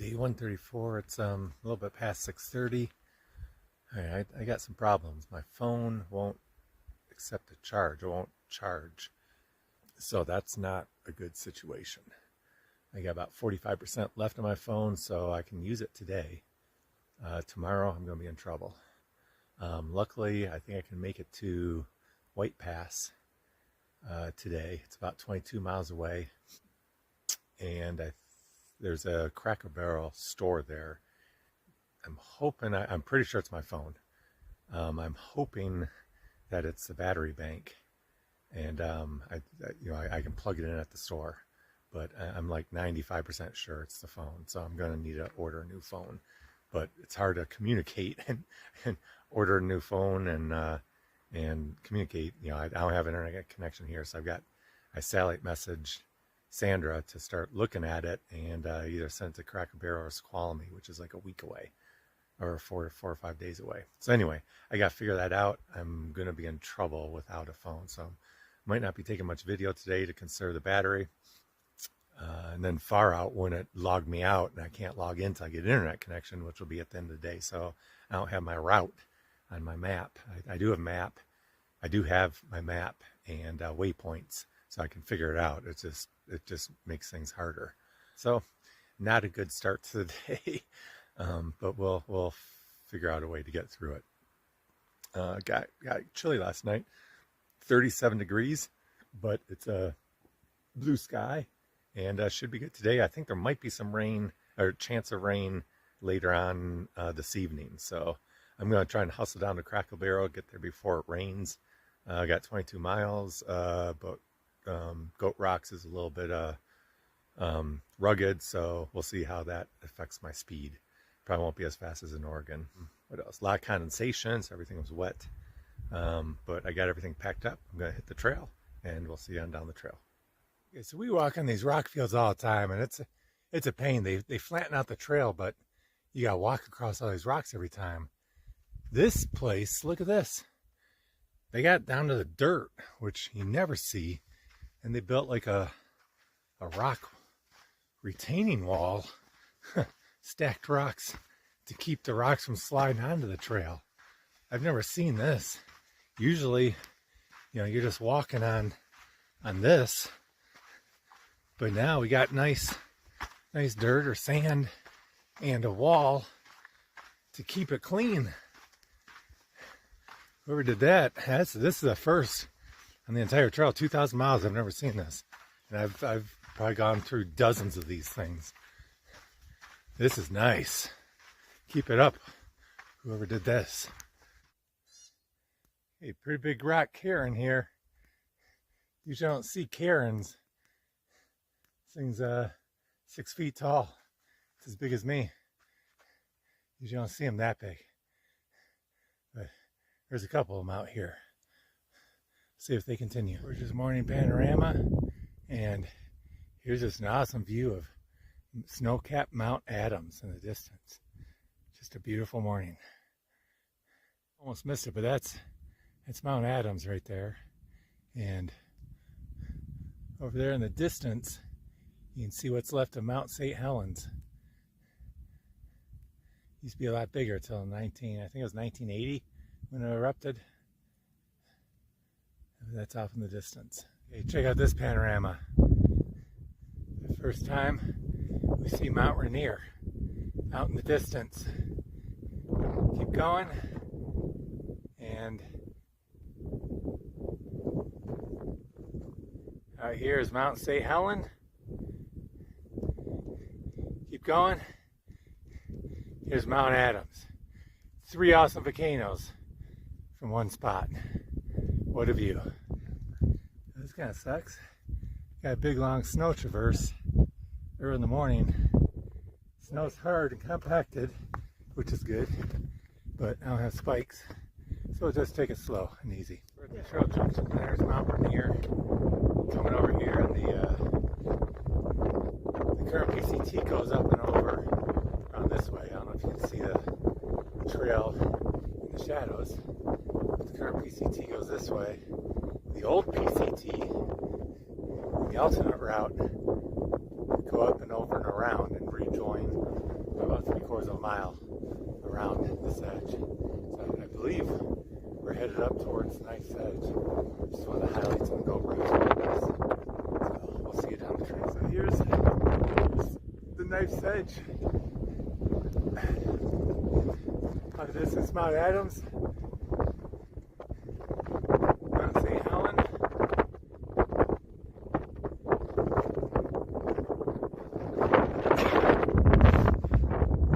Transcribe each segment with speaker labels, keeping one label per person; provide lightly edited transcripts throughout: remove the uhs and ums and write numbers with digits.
Speaker 1: Day 134. It's a little bit past 6:30. I got some problems. My phone won't accept a charge. It won't charge. So that's not a good situation. I got about 45% left on my phone, so I can use it today. Tomorrow I'm going to be in trouble. Luckily, I think I can make it to White Pass today. It's about 22 miles away, and there's a Cracker Barrel store there. I'm hoping, I'm pretty sure it's my phone. I'm hoping that it's the battery bank, and I can plug it in at the store, but I'm like 95% sure it's the phone. So I'm going to need to order a new phone, but it's hard to communicate and order a new phone and communicate. I don't have internet connection here, so I satellite messaged Sandra to start looking at it and either send it to Cracker Barrel or Squalmy, which is like a week away, or four or 5 days away. So anyway, I got to figure that out. I'm going to be in trouble without a phone, so might not be taking much video today to conserve the battery. And then far out when it logged me out and I can't log in until I get internet connection, which will be at the end of the day. So I don't have my route on my map. I do have a map. I do have my map and waypoints, so I can figure it out. It just makes things harder. So not a good start to the day, but we'll figure out a way to get through it. Got chilly last night, 37 degrees, but it's a blue sky, and should be good today. I think there might be some rain or chance of rain later on this evening. So I'm going to try and hustle down to Cracker Barrel, get there before it rains. I got 22 miles, but Goat Rocks is a little bit rugged, so we'll see how that affects my speed. Probably won't be as fast as in Oregon. What else? A lot of condensation, so everything was wet. But I got everything packed up. I'm going to hit the trail, and we'll see you on down the trail. Okay, so we walk on these rock fields all the time, and it's a pain. They flatten out the trail, but you got to walk across all these rocks every time. This place, look at this. They got down to the dirt, which you never see, and they built like a rock retaining wall, stacked rocks to keep the rocks from sliding onto the trail. I've never seen this. Usually, you're just walking on this, but now we got nice dirt or sand and a wall to keep it clean. Whoever did that, this is the first on the entire trail, 2,000 miles. I've never seen this, and I've probably gone through dozens of these things. This is nice. Keep it up, whoever did this. Hey, pretty big rock cairn here. Usually I don't see cairns. This thing's 6 feet tall. It's as big as me. Usually I don't see them that big. But there's a couple of them out here. See if they continue. Gorgeous morning panorama, and here's just an awesome view of snow-capped Mount Adams in the distance. Just a beautiful morning. Almost missed it, but that's Mount Adams right there. And over there in the distance, you can see what's left of Mount St. Helens. Used to be a lot bigger until I think it was 1980 when it erupted. That's off in the distance. Okay, check out this panorama. The first time we see Mount Rainier out in the distance. Keep going, and out here is Mount St. Helen. Keep going. Here's Mount Adams. 3 awesome volcanoes from one spot. What a view. This kind of sucks. Got a big long snow traverse early in the morning. Snow's hard and compacted, which is good, but I don't have spikes, so just take it slow and easy. We're at the trail junction. There's Mount Rainier coming over here, and the current PCT goes up and over around this way. I don't know if you can see the trail in the shadows. The current PCT goes this way. The old PCT, the alternate route, go up and over and around and rejoin about 3/4 of a mile around this edge. So I believe we're headed up towards Knife's Edge. Just one of the highlights on the GoPro. So we'll see you down the trail. So here's the Knife's Edge. This is Mount Adams, Mount St. Helen.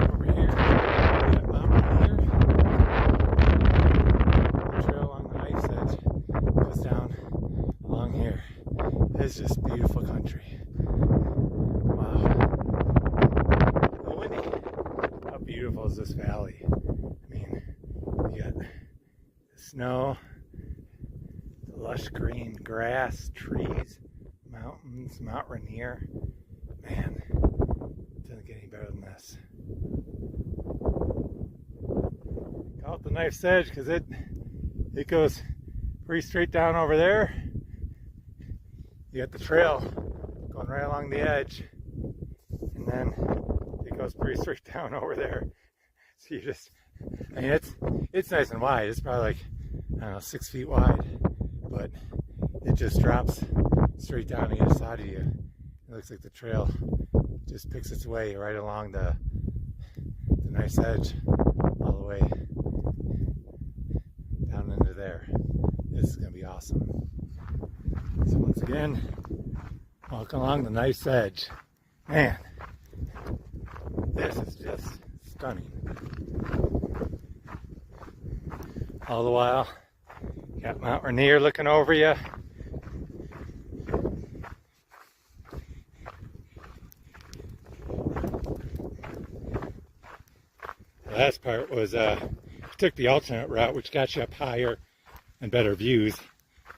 Speaker 1: Over here, we got Mount Rainier. The trail along the Knife's Edge goes down along here. It's just beautiful country. Wow. A little windy. How beautiful is this valley? You got the snow, the lush green grass, trees, mountains, Mount Rainier. Man, it doesn't get any better than this. Call it the Knife's Edge because it goes pretty straight down over there. You got the trail going right along the edge, and then it goes pretty straight down over there. So you just, I mean, it's nice and wide. It's probably like, I don't know, 6 feet wide, but it just drops straight down the other side of you. It looks like the trail just picks its way right along the Knife's Edge all the way down into there. This is going to be awesome. So once again, walking along the Knife's Edge. Man, this is just stunning. All the while, you got Mount Rainier looking over you. The last part was we took the alternate route, which got you up higher and better views,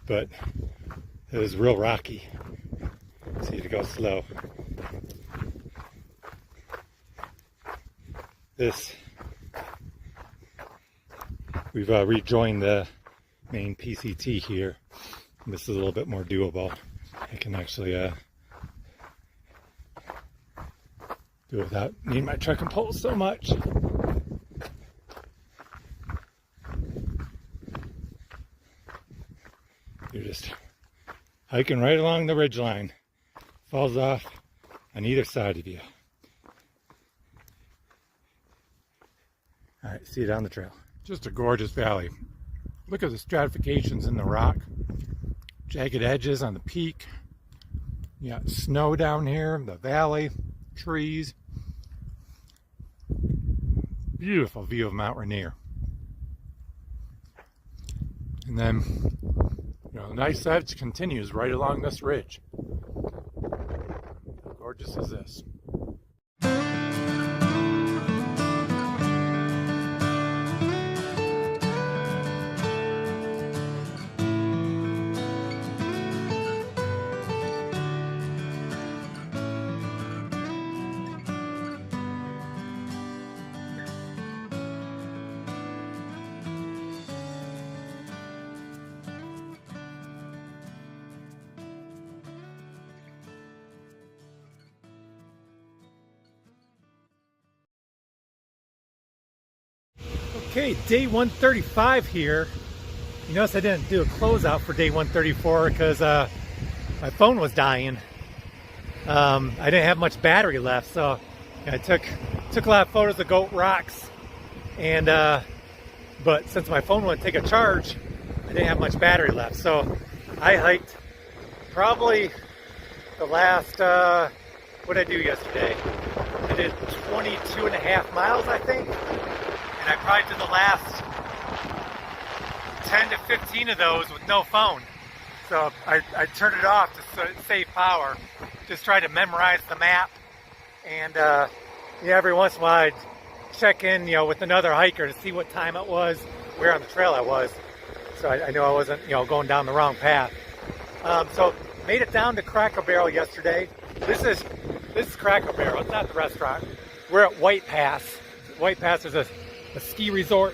Speaker 1: but it was real rocky, so you had to go slow. We've rejoined the main PCT here. This is a little bit more doable. I can actually do it without needing my truck and pole so much. You're just hiking right along the ridgeline. Falls off on either side of you. All right, see you down the trail. Just a gorgeous valley. Look at the stratifications in the rock. Jagged edges on the peak. You got snow down here, the valley, trees. Beautiful view of Mount Rainier. And then, the Knife's Edge continues right along this ridge. How gorgeous is this? Okay, day 135 here. You notice I didn't do a closeout for day 134 because my phone was dying. I didn't have much battery left, so I took a lot of photos of Goat Rocks, and but since my phone wouldn't take a charge, I didn't have much battery left. So I hiked probably the last, what did I do yesterday? I did 22.5 miles, I think. And I probably did the last 10 to 15 of those with no phone. So I turned it off to save power. Just try to memorize the map. And every once in a while I'd check in, with another hiker to see what time it was, where on the trail I was. So I knew I wasn't, going down the wrong path. So made it down to Cracker Barrel yesterday. This is Cracker Barrel. It's not the restaurant. We're at White Pass. White Pass is a ski resort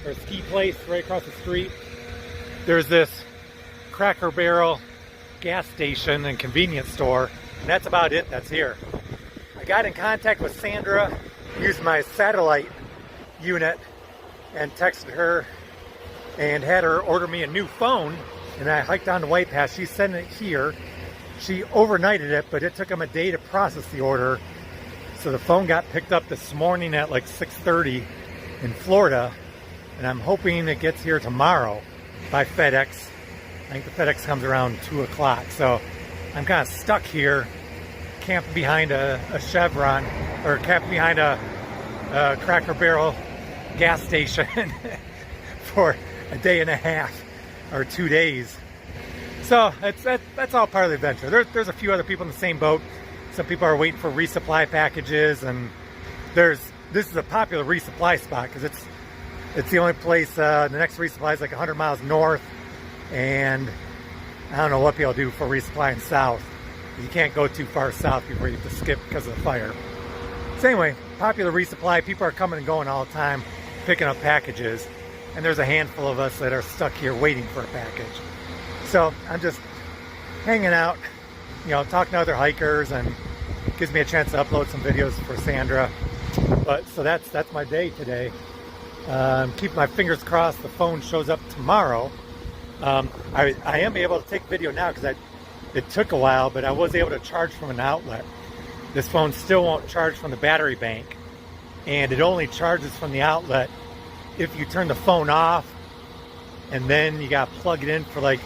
Speaker 1: or a ski place right across the street. There's this Cracker Barrel gas station and convenience store, and that's about it that's here. I got in contact with Sandra used my satellite unit and texted her and had her order me a new phone. And I hiked down to White Pass. She's sending it here. She overnighted it, but it took them a day to process the order. So the phone got picked up this morning at like 6:30 in Florida. And I'm hoping it gets here tomorrow by FedEx. I think the FedEx comes around 2 o'clock. So I'm kind of stuck here, camped behind a Chevron, or camped behind a Cracker Barrel gas station for a day and a half or 2 days. So that's all part of the adventure. There's a few other people in the same boat. Some people are waiting for resupply packages, and this is a popular resupply spot because it's the only place. The next resupply is like 100 miles north, and I don't know what people do for resupplying south. You can't go too far south before you have to skip because of the fire. So anyway, popular resupply. People are coming and going all the time, picking up packages, and there's a handful of us that are stuck here waiting for a package. So I'm just hanging out, you know, talking to other hikers, and gives me a chance to upload some videos for Sandra. But so that's my day today. Keep my fingers crossed the phone shows up tomorrow. I am able to take video now because it took a while, but I was able to charge from an outlet. This phone still won't charge from the battery bank, and it only charges from the outlet if you turn the phone off and then you got to plug it in for like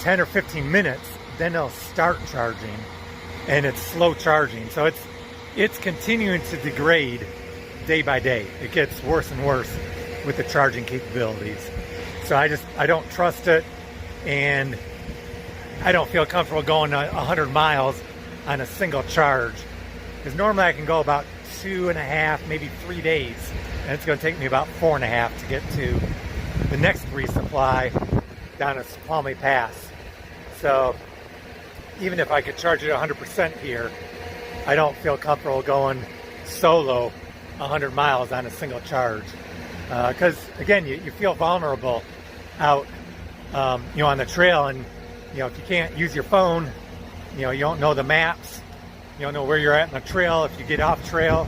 Speaker 1: 10 or 15 minutes, then it'll start charging, and it's slow charging. So it's continuing to degrade day by day. It gets worse and worse with the charging capabilities. So I don't trust it, and I don't feel comfortable going 100 miles on a single charge, because normally I can go about 2.5, maybe 3 days, and it's going to take me about 4.5 to get to the next resupply down at Palmy Pass. So even if I could charge it 100% here, I don't feel comfortable going solo 100 miles on a single charge, because again, you feel vulnerable out, you know, on the trail, and you know, if you can't use your phone, you know, you don't know the maps, you don't know where you're at in the trail. If you get off trail,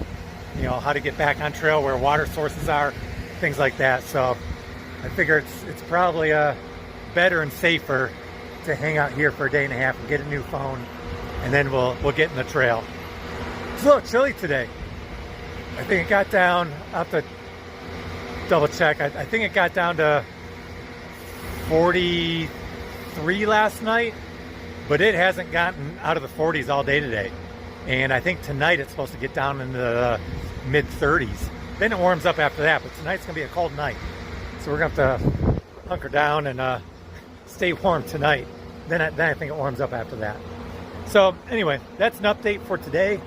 Speaker 1: you know, how to get back on trail, where water sources are, things like that. So I figure it's probably better and safer to hang out here for a day and a half and get a new phone, and then we'll get in the trail. It's a little chilly today. I think it got down, I'll have to double check, I think it got down to 43 last night, but it hasn't gotten out of the 40s all day today. And I think tonight it's supposed to get down in the mid 30s. Then it warms up after that, but tonight's gonna be a cold night. So we're gonna have to hunker down and stay warm tonight. Then I think it warms up after that. So anyway, that's an update for today.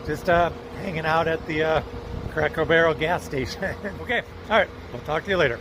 Speaker 1: Just hanging out at the Cracker Barrel gas station. Okay, all right, we'll talk to you later.